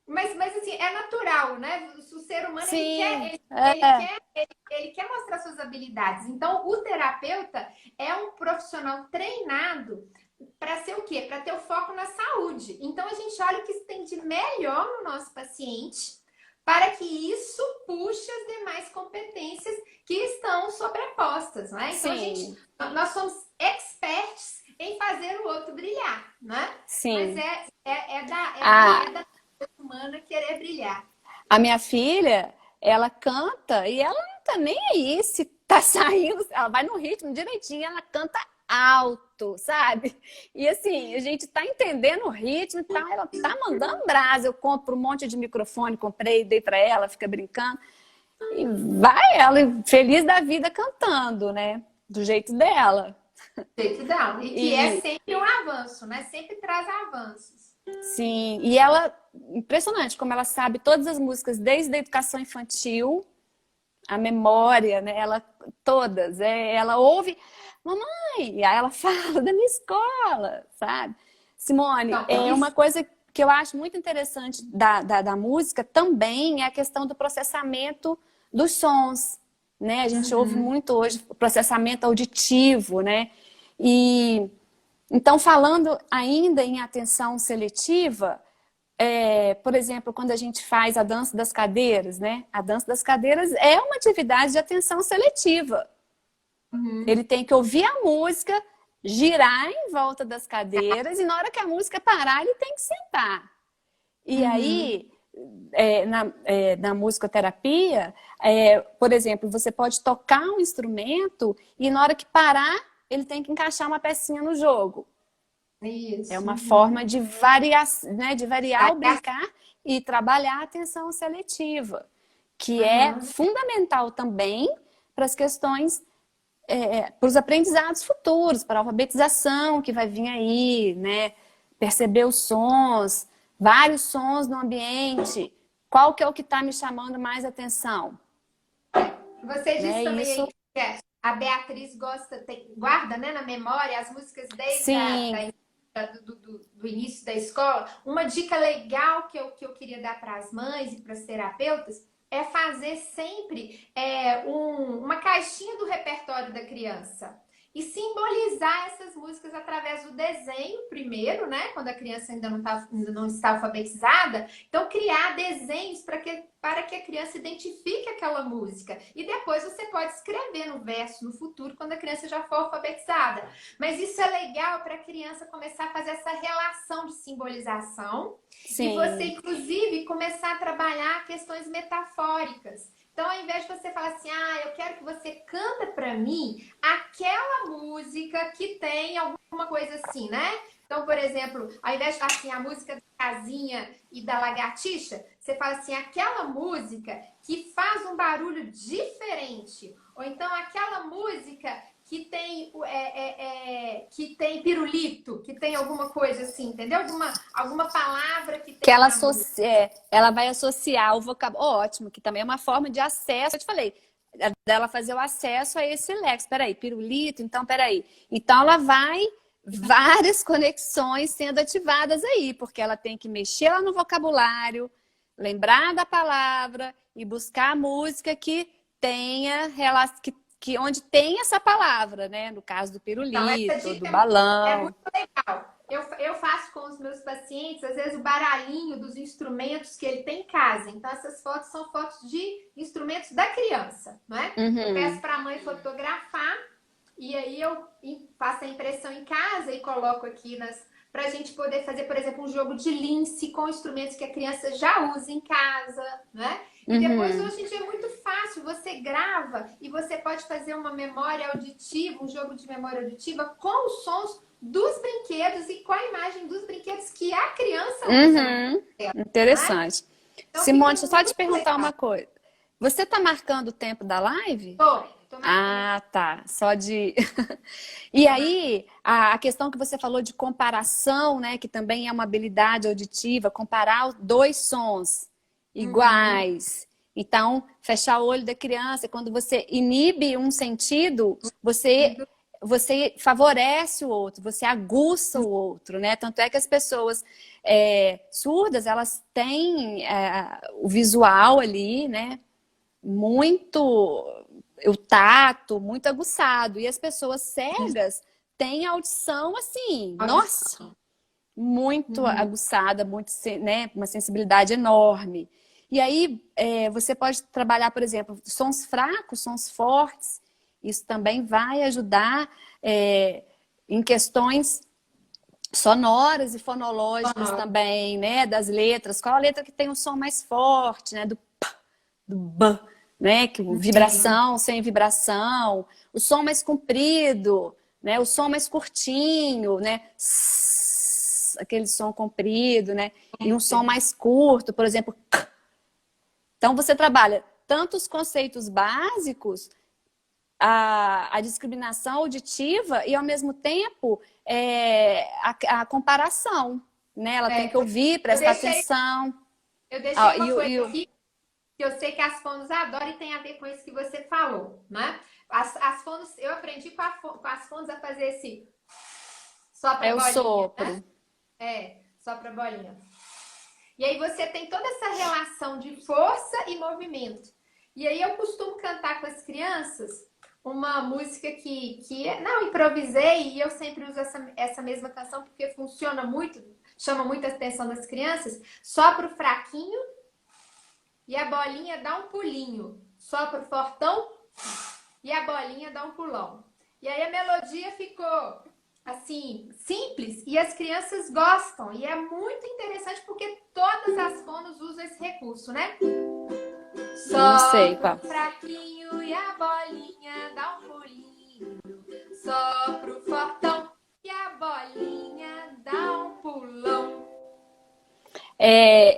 Mas assim, é natural, né? O ser humano, Sim, ele quer mostrar suas habilidades. Então, o terapeuta é um profissional treinado para ser o quê? Para ter o foco na saúde. Então, a gente olha o que tem de melhor no nosso paciente para que isso puxe as demais competências que estão sobrepostas, né? Então, nós somos experts em fazer o outro brilhar, né? Sim. Mas é da humana querer brilhar. A minha filha, ela canta e ela não tá nem aí se tá saindo, ela vai no ritmo direitinho, ela canta alto, sabe? E assim, a gente tá entendendo o ritmo e tal, ela tá mandando brasa. Eu compro um monte de microfone, comprei, dei pra ela, fica brincando. E vai ela feliz da vida cantando, né? Do jeito dela. Do jeito dela. E que é sempre um avanço, né? Sempre traz avanços. Sim, e ela, impressionante como ela sabe todas as músicas, desde a educação infantil, a memória, né? Ela, todas, ela ouve, mamãe, e aí ela fala da minha escola, sabe? Simone, uma coisa que eu acho muito interessante da música também é a questão do processamento dos sons, né? A gente ouve muito hoje o processamento auditivo, né? E então, falando ainda em atenção seletiva, por exemplo, quando a gente faz a dança das cadeiras, né? A dança das cadeiras é uma atividade de atenção seletiva. Uhum. Ele tem que ouvir a música, girar em volta das cadeiras e na hora que a música parar, ele tem que sentar. E Uhum. aí, na musicoterapia, por exemplo, você pode tocar um instrumento e na hora que parar, ele tem que encaixar uma pecinha no jogo. É Isso. uma Uhum. forma de variar, né, de variar o brincar e trabalhar a atenção seletiva, que é Uhum. fundamental também para as questões, para os aprendizados futuros, para a alfabetização que vai vir aí, né? Perceber os sons, vários sons no ambiente. Qual que é o que está me chamando mais atenção? Você disse Né? também aí Isso, que a Beatriz guarda, né, na memória as músicas desde sim, do início da escola. Uma dica legal que eu queria dar para as mães e para as terapeutas é fazer sempre uma caixinha do repertório da criança. E simbolizar essas músicas através do desenho, primeiro, né? Quando a criança ainda não está alfabetizada. Então, criar desenhos para que a criança identifique aquela música. E depois você pode escrever no verso no futuro, quando a criança já for alfabetizada. Mas isso é legal para a criança começar a fazer essa relação de simbolização e você, sim. inclusive, começar a trabalhar questões metafóricas. Então, ao invés de você falar assim, eu quero que você canta para mim aquela música que tem alguma coisa assim, né? Então, por exemplo, ao invés de falar assim, a música da casinha e da lagartixa, você fala assim, aquela música que faz um barulho diferente. Ou então aquela música que tem pirulito, que tem alguma coisa assim, entendeu? Alguma palavra que Que tem na música. ela vai associar o vocabulário. Ótimo, que também é uma forma de acesso. Eu te falei, dela fazer o acesso a esse léxico. Peraí, pirulito, então peraí. Então ela vai várias conexões sendo ativadas aí, porque ela tem que mexer lá no vocabulário, lembrar da palavra e buscar a música que tenha que onde tem essa palavra, né? No caso do Então, essa pirulito, do dica é balão. muito legal. Eu faço com os meus pacientes, às vezes, o baralhinho dos instrumentos que ele tem em casa. Então, essas fotos são fotos de instrumentos da criança, não é? Eu peço Uhum. para a mãe fotografar e aí eu faço a impressão em casa e coloco aqui para a gente poder fazer, por exemplo, um jogo de lince com instrumentos que a criança já usa em casa, né? E depois, Uhum. hoje em dia, é muito fácil. Você grava e você pode fazer uma memória auditiva, um jogo de memória auditiva com os sons dos brinquedos e com a imagem dos brinquedos que a criança usa na casa Uhum. dela, né? Interessante. Então, fica Simone, deixa eu só te muito perguntar legal. uma coisa. Você tá marcando o tempo da live? Tô marcando aqui. Ah, tá. Só de. E aí, a questão que você falou de comparação, né? Que também é uma habilidade auditiva, comparar os dois sons Uhum. iguais. Então, fechar o olho da criança, quando você inibe um sentido, você favorece o outro, você aguça o outro, né? Tanto é que as pessoas surdas, elas têm o visual ali, né? Muito, o tato muito aguçado. E as pessoas cegas têm a audição assim, nossa, Audição. muito Uhum. aguçada, muito, né? Uma sensibilidade enorme. E aí você pode trabalhar, por exemplo, sons fracos, sons fortes. Isso também vai ajudar em questões sonoras e fonológicas Sonoro. também, né? Das letras. Qual a letra que tem um som mais forte, né? Do p, do b, né? Que Uhum. vibração, sem vibração. O som mais comprido, né? O som mais curtinho, né? Aquele som comprido, né? E um som mais curto, por exemplo. Então você trabalha tanto os conceitos básicos, a discriminação auditiva e, ao mesmo tempo, a comparação. Né? Ela tem que ouvir, Eu prestar deixei, atenção. eu deixei Ah, uma coisa aqui que eu sei que as fonos adoram e tem a ver com isso que você falou, né? As fonos, eu aprendi com as fonos a fazer esse é sopra o bolinha, né? sopro. Sopra bolinha. E aí você tem toda essa relação de força e movimento. E aí eu costumo cantar com as crianças uma música não, improvisei e eu sempre uso essa mesma canção porque funciona muito, chama muita atenção das crianças. Sopra o fraquinho e a bolinha dá um pulinho. Sopra o fortão e a bolinha dá um pulão. E aí a melodia ficou assim, simples e as crianças gostam. E é muito interessante porque todas as fonos usam esse recurso, né? Não sei, Sopra pá. o fraquinho e a bolinha dá um pulinho. Sopra o fortão e a bolinha dá um pulão.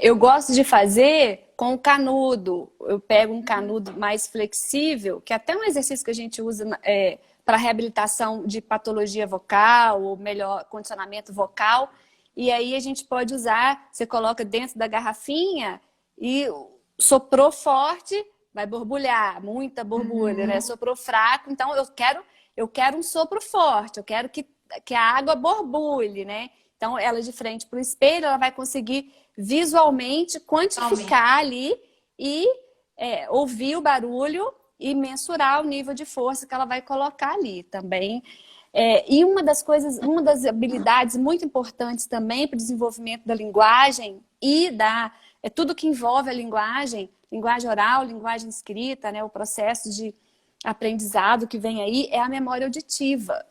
Eu gosto de fazer com o canudo. Eu pego um canudo mais flexível, que é até um exercício que a gente usa para reabilitação de patologia vocal, ou melhor, condicionamento vocal. E aí a gente pode usar, você coloca dentro da garrafinha e soprou forte, vai borbulhar, muita borbulha, né? Soprou fraco, então eu quero um sopro forte, eu quero que a água borbulhe, né? Então, ela de frente para o espelho, ela vai conseguir visualmente quantificar ali e ouvir o barulho e mensurar o nível de força que ela vai colocar ali também. E uma das habilidades muito importantes também para o desenvolvimento da linguagem e tudo que envolve a linguagem oral, linguagem escrita, né, o processo de aprendizado que vem aí, é a memória auditiva.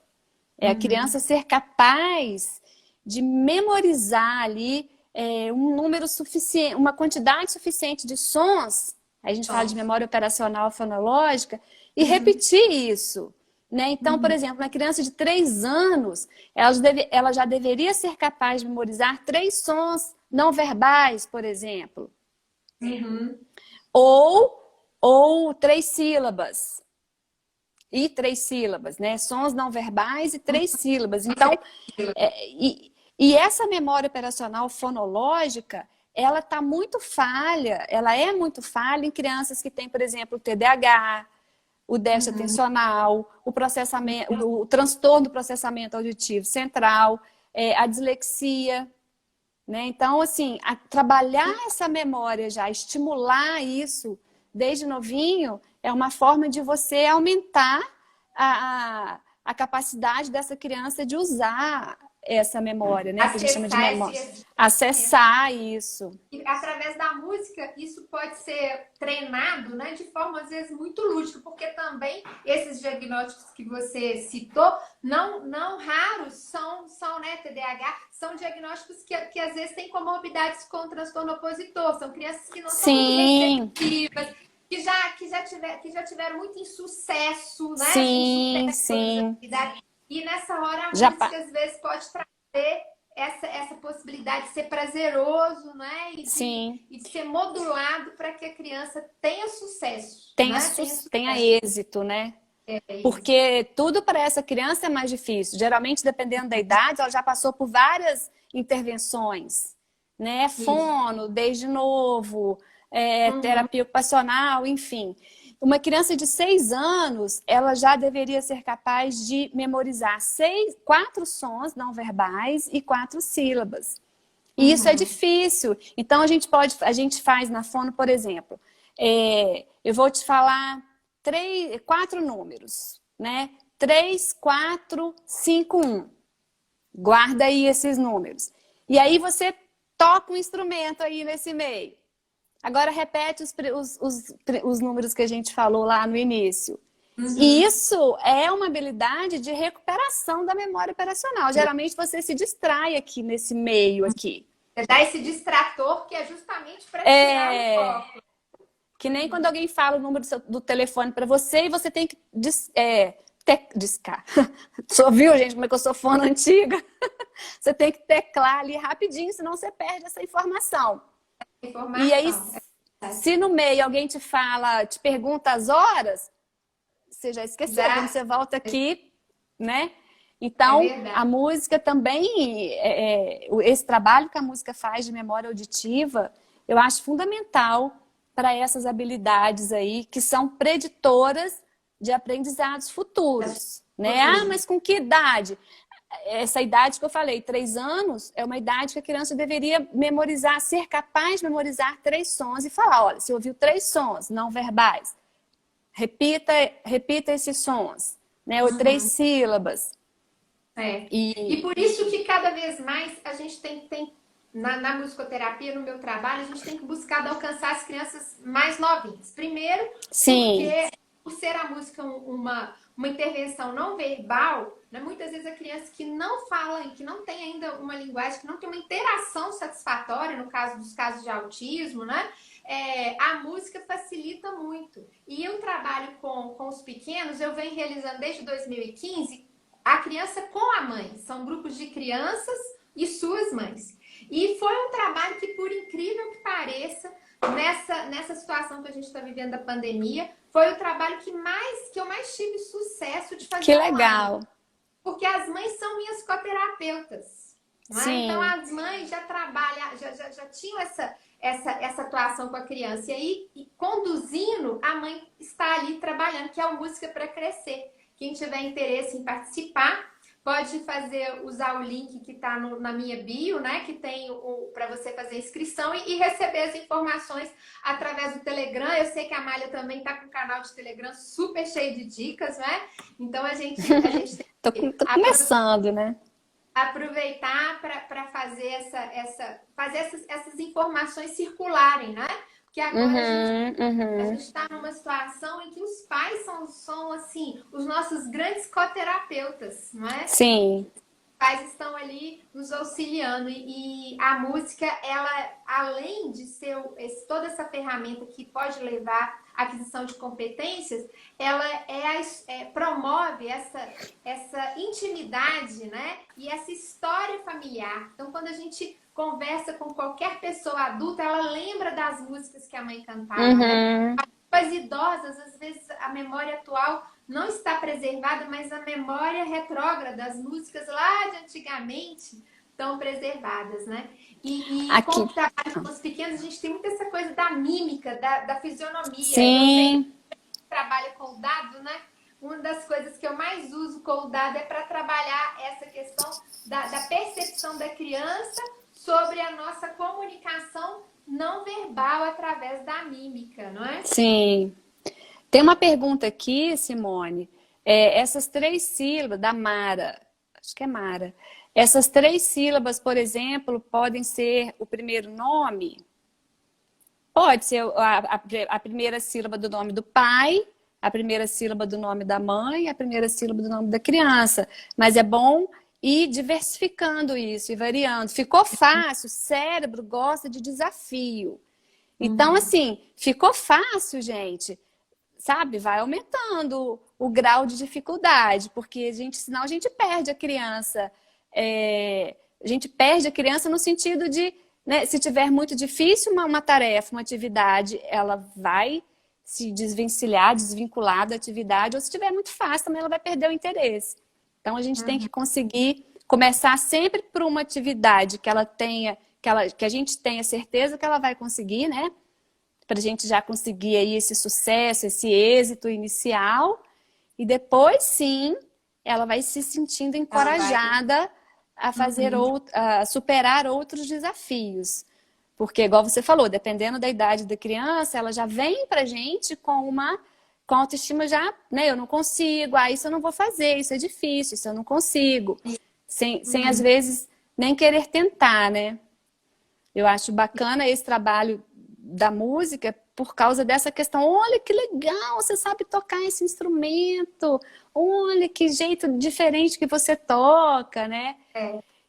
É a criança ser capaz de memorizar ali um número suficiente, uma quantidade suficiente de sons, a gente fala de memória operacional fonológica, e repetir isso. Né? Então, por exemplo, na criança de 3 anos, ela já deveria ser capaz de memorizar 3 sons não verbais, por exemplo. Ou 3 sílabas. E 3 sílabas, né? Sons não verbais e 3 sílabas. Então, e essa memória operacional fonológica, ela é muito falha em crianças que têm, por exemplo, o TDAH, o déficit atencional, o transtorno do processamento auditivo central, a dislexia, né? Então, assim, trabalhar essa memória já, estimular isso desde novinho, é uma forma de você aumentar a capacidade dessa criança de usar essa memória, né? Que a gente chama de memória. Acessar isso. E através da música, isso pode ser treinado, né, de forma, às vezes, muito lúdica, porque também esses diagnósticos que você citou, não raros são né, TDAH, são diagnósticos que às vezes têm comorbidades com transtorno opositor, são crianças que não são muito receptivas, que já tiveram muito insucesso, né? Sim, sim. E nessa hora a música às vezes pode trazer essa possibilidade de ser prazeroso, né? E de ser modulado para que a criança tenha sucesso. Tenha êxito, né? Porque tudo para essa criança é mais difícil. Geralmente, dependendo da idade, ela já passou por várias intervenções, né? Fono, desde novo, terapia ocupacional, enfim. Uma criança de 6 anos, ela já deveria ser capaz de memorizar 4 sons não verbais e 4 sílabas. E isso é difícil. Então, a gente faz na fono, por exemplo, eu vou te falar 4 números, né? 3, 4, 5, 1. Guarda aí esses números. E aí você toca um instrumento aí nesse meio. Agora repete os números que a gente falou lá no início. E isso é uma habilidade de recuperação da memória operacional. Geralmente você se distrai aqui nesse meio aqui. Você dá esse distrator que é justamente para tirar o foco. Que nem quando alguém fala o número do telefone para você e você tem que discar. Só viu, gente, como é que eu sou fono antiga? Você tem que teclar ali rapidinho, senão você perde essa informação. E aí, se no meio alguém te pergunta as horas, você já esqueceu, quando você volta aqui, né? Então, a música também, esse trabalho que a música faz de memória auditiva, eu acho fundamental para essas habilidades aí, que são preditoras de aprendizados futuros, né? Ah, mas com que idade? Essa idade que eu falei, 3 anos, é uma idade que a criança deveria memorizar, ser capaz de memorizar 3 sons e falar, olha, você ouviu 3 sons não verbais, repita esses sons, né? Ou 3 sílabas. E por isso que cada vez mais a gente tem na musicoterapia, no meu trabalho, a gente tem que buscar alcançar as crianças mais novinhas. Primeiro, Sim. porque por ser a música uma intervenção não verbal, né, muitas vezes a criança que não fala, que não tem ainda uma linguagem, que não tem uma interação satisfatória, no caso dos casos de autismo, né? A música facilita muito. E eu trabalho com os pequenos, eu venho realizando desde 2015 a criança com a mãe. São grupos de crianças e suas mães. E foi um trabalho que, por incrível que pareça, nessa situação que a gente está vivendo da pandemia, foi o trabalho que eu mais tive sucesso de fazer. Que legal! Online, porque as mães são minhas coterapeutas. Né? Então, as mães já trabalham, já tinham essa atuação com a criança. E aí, conduzindo, a mãe está ali trabalhando, que é o Música para Crescer. Quem tiver interesse em participar, pode usar o link que está na minha bio, né? Que tem para você fazer inscrição e receber as informações através do Telegram. Eu sei que a Amália também está com um canal de Telegram super cheio de dicas, né? Então a gente tem tô começando, né? Aproveitar para fazer essas informações circularem, né? Porque agora a gente está numa situação em que os pais são assim, os nossos grandes coterapeutas, não é? Sim. Os pais estão ali nos auxiliando e a música, ela, além de ser toda essa ferramenta que pode levar à aquisição de competências, ela promove essa intimidade, né? E essa história familiar. Então, quando a gente conversa com qualquer pessoa adulta, ela lembra das músicas que a mãe cantava, né? As idosas, às vezes, a memória atual não está preservada, mas a memória retrógrada das músicas lá de antigamente estão preservadas, né? E com o trabalho com os pequenos, a gente tem muito essa coisa da mímica, da fisionomia. Sim. Então, você trabalha com o dado, né? Uma das coisas que eu mais uso com o dado é para trabalhar essa questão da percepção da criança sobre a nossa comunicação não verbal através da mímica, não é? Sim. Tem uma pergunta aqui, Simone. Essas 3 sílabas da Mara, acho que é Mara. Essas 3 sílabas, por exemplo, podem ser o primeiro nome? Pode ser a primeira sílaba do nome do pai, a primeira sílaba do nome da mãe, a primeira sílaba do nome da criança. Mas é bom ir diversificando isso e variando. Ficou fácil, o cérebro gosta de desafio. Então, assim, ficou fácil, gente, sabe? Vai aumentando o grau de dificuldade, porque senão a gente perde a criança. A gente perde a criança no sentido de, né, se tiver muito difícil uma tarefa, uma atividade, ela vai se desvincular da atividade, ou se tiver muito fácil, também ela vai perder o interesse. Então, a gente tem que conseguir começar sempre por uma atividade que ela tenha, que a gente tenha certeza que ela vai conseguir, né? Para a gente já conseguir aí esse sucesso, esse êxito inicial. E depois, sim, ela vai se sentindo encorajada a fazer a superar outros desafios. Porque, igual você falou, dependendo da idade da criança, ela já vem pra gente com autoestima já, né? Eu não consigo, isso eu não vou fazer, isso é difícil, isso eu não consigo. Sem às vezes, nem querer tentar, né? Eu acho bacana esse trabalho da música por causa dessa questão. Olha que legal, você sabe tocar esse instrumento. Olha que jeito diferente que você toca, né?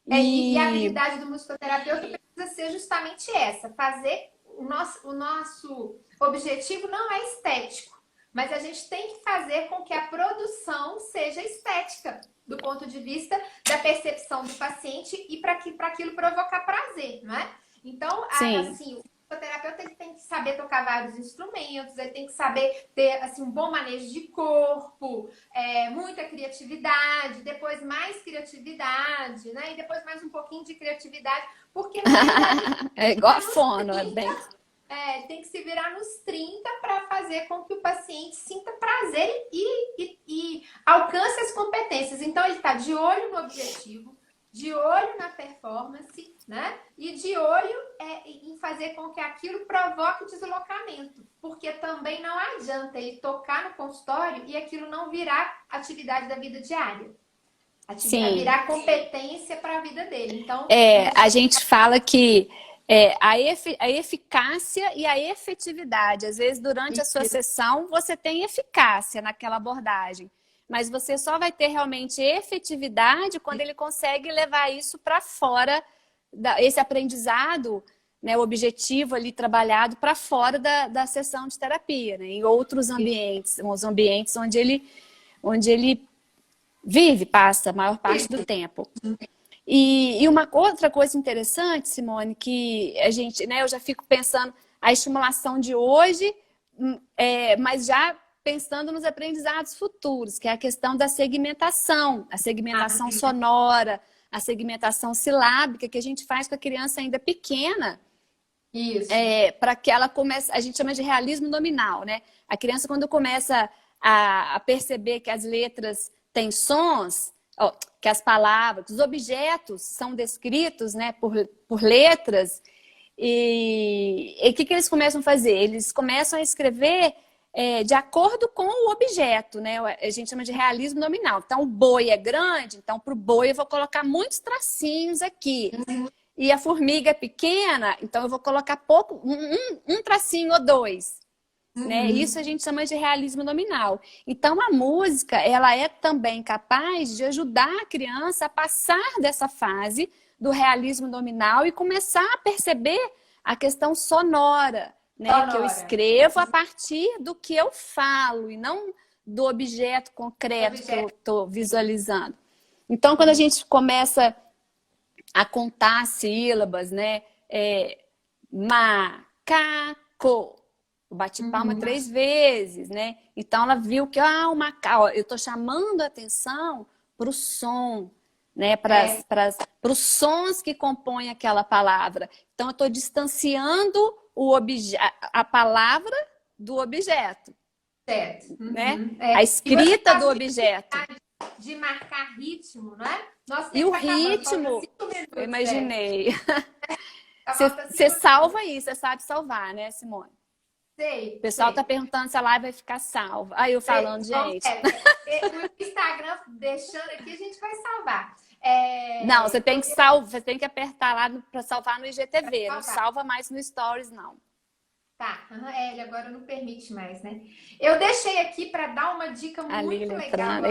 E a habilidade do musicoterapeuta precisa ser justamente essa, fazer o nosso objetivo não é estético, mas a gente tem que fazer com que a produção seja estética, do ponto de vista da percepção do paciente e para aquilo provocar prazer, não é? Então, assim, o psicoterapeuta ele tem que saber tocar vários instrumentos, ele tem que saber ter assim, um bom manejo de corpo, muita criatividade, depois mais criatividade, né? E depois mais um pouquinho de criatividade, porque na verdade, é igual a fono, tem que se virar nos 30 para fazer com que o paciente sinta prazer e alcance as competências. Então, ele está de olho no objetivo, de olho na performance, né? E de olho em fazer com que aquilo provoque deslocamento. Porque também não adianta ele tocar no consultório e aquilo não virar atividade da vida diária. Sim. Virar competência para a vida dele. Então, A gente fala que a eficácia e a efetividade. Às vezes, durante a sua sessão, você tem eficácia naquela abordagem, mas você só vai ter realmente efetividade quando ele consegue levar isso para fora, esse aprendizado, né, o objetivo ali trabalhado para fora da sessão de terapia, né, em outros ambientes, os ambientes onde ele vive, passa a maior parte do tempo. E uma outra coisa interessante, Simone, que a gente, né, eu já fico pensando a estimulação de hoje, mas já pensando nos aprendizados futuros, que é a questão da segmentação, a segmentação sonora, a segmentação silábica que a gente faz com a criança ainda pequena. Isso. Para que ela comece, a gente chama de realismo nominal, né? A criança, quando começa a perceber que as letras têm sons, que as palavras, os objetos são descritos, né, por letras, e o que eles começam a fazer? Eles começam a escrever de acordo com o objeto, né? A gente chama de realismo nominal. Então, o boi é grande, então para o boi eu vou colocar muitos tracinhos aqui. E a formiga é pequena, então eu vou colocar pouco, um tracinho ou dois. Né? Isso a gente chama de realismo nominal. Então, a música, ela é também capaz de ajudar a criança a passar dessa fase do realismo nominal e começar a perceber a questão sonora, né? Que eu escrevo a partir do que eu falo e não do objeto concreto que eu estou visualizando. Então, quando a gente começa a contar sílabas, né? Macaco. Eu bati palma 3 vezes, né? Então ela viu que o macaco, eu estou chamando a atenção para o som, né? Para os sons que compõem aquela palavra. Então eu estou distanciando a palavra do objeto. Certo. Né? A escrita do objeto. De marcar ritmo, não é? Nossa, e o ritmo, eu imaginei. Você salva isso, você sabe salvar, né, Simone? Sei. O pessoal tá perguntando se a live vai ficar salva. Aí eu falando, gente. O Instagram deixando aqui, a gente vai salvar. Não, você tem que você tem que apertar lá para salvar no IGTV. Não salva mais no Stories, não. Tá, ele agora não permite mais, né? Eu deixei aqui para dar uma dica muito legal,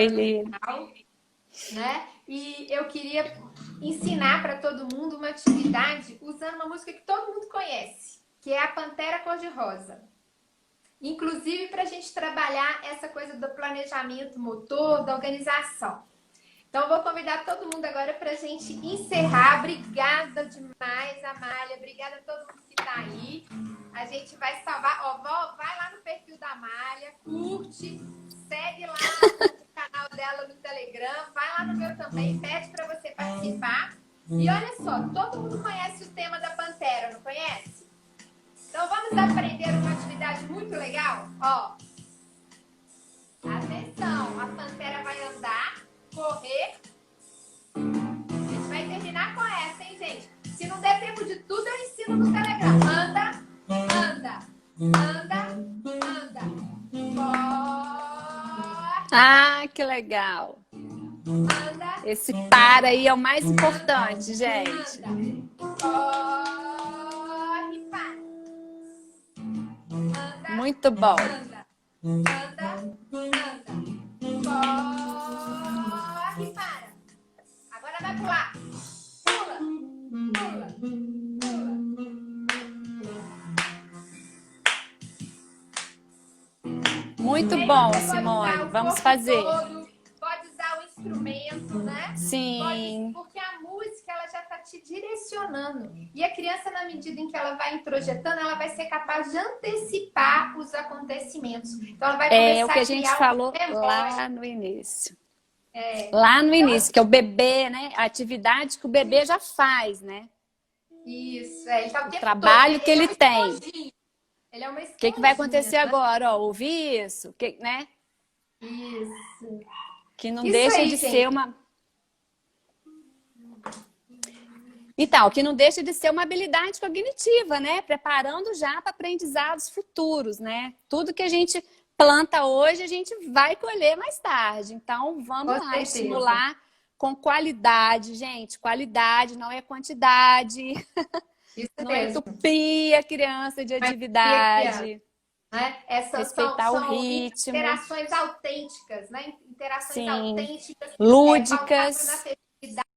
né? E eu queria ensinar para todo mundo uma atividade usando uma música que todo mundo conhece, que é a Pantera Cor-de-Rosa. Inclusive para a gente trabalhar essa coisa do planejamento motor, da organização. Então, eu vou convidar todo mundo agora para a gente encerrar. Obrigada demais, Amália. Obrigada a todo mundo que está aí. A gente vai salvar. Vai lá no perfil da Amália, curte, segue lá o canal dela no Telegram, vai lá no meu também, pede para você participar. E olha só, todo mundo conhece o tema da Pantera, não conhece? Então, vamos aprender uma atividade muito legal? Ó, atenção, a Pantera vai andar, correr. A gente vai terminar com essa, hein, gente? Se não der tempo de tudo, eu ensino no Telegram. Anda, anda, anda, anda. Corre. Ah, que legal. Anda. Esse para aí é o mais importante, gente. Anda. Corre, para. Anda. Muito bom. Anda, anda, anda. Corre, para. Agora vai pular. Pula, pula, pula. Muito bom, Simone. Vamos fazer. Pode usar o instrumento, né? Sim. Porque a música, ela já está te direcionando. E a criança, na medida em que ela vai introjetando, ela vai ser capaz de antecipar os acontecimentos. Então, ela vai começar É o que a gente falou lá no início. É. Lá no início, que é o bebê, né? A atividade que o bebê já faz, né? Isso, é. Então, o trabalho que ele tem. Ele é uma esponjinha. O que vai acontecer agora? Ó, ouvir isso, né? Isso. Que não deixa de ser uma... Então, que não deixa de ser uma habilidade cognitiva, né? Preparando já para aprendizados futuros, né? Tudo que a gente planta hoje, a gente vai colher mais tarde. Então, vamos Com lá, certeza. estimular com qualidade, gente. Qualidade não é quantidade, Isso não é mesmo. entupir a criança de Mas atividade, né? Essas respeitar o são ritmo, interações autênticas, né? Interações sim, autênticas, pautadas na lúdicas. felicidade